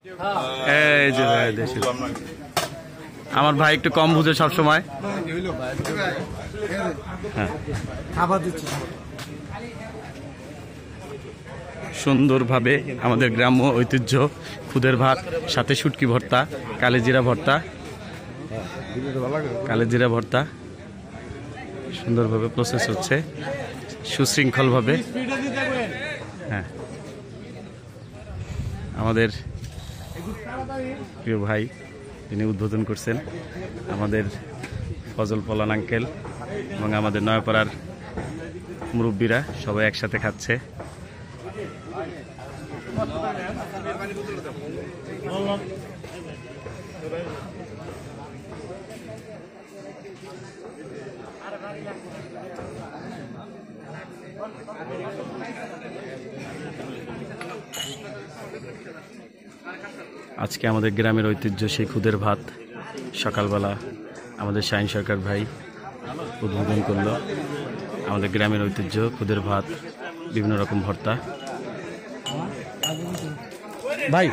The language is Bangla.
এই যে ভাই দেশি, আমার ভাই একটু কম বুঝে সব সময়। সুন্দরভাবে আমাদের গ্রাম্য ঐতিহ্য খুদের ভাত, সাথে শুটকি ভর্তা, কালেজিরা ভর্তা, কালেজিরা ভর্তা সুন্দরভাবে প্রসেস হচ্ছে, সুশৃঙ্খলভাবে। হ্যাঁ, আমাদের প্রিয় ভাই তিনি উদ্বোধন করছেন, আমাদের ফজল পলান আঙ্কেল এবং আমাদের নয়াপাড়ার মুরব্বীরা সবাই একসাথে খাচ্ছে। আজকে আমাদের গ্রামের ঐতিহ্য সেই খুদের ভাত সকালবেলা আমাদের শাহিন সরকার ভাই উদ্বোধন করলো। আমাদের গ্রামের ঐতিহ্য খুদের ভাত, বিভিন্ন রকম ভর্তা। ভাই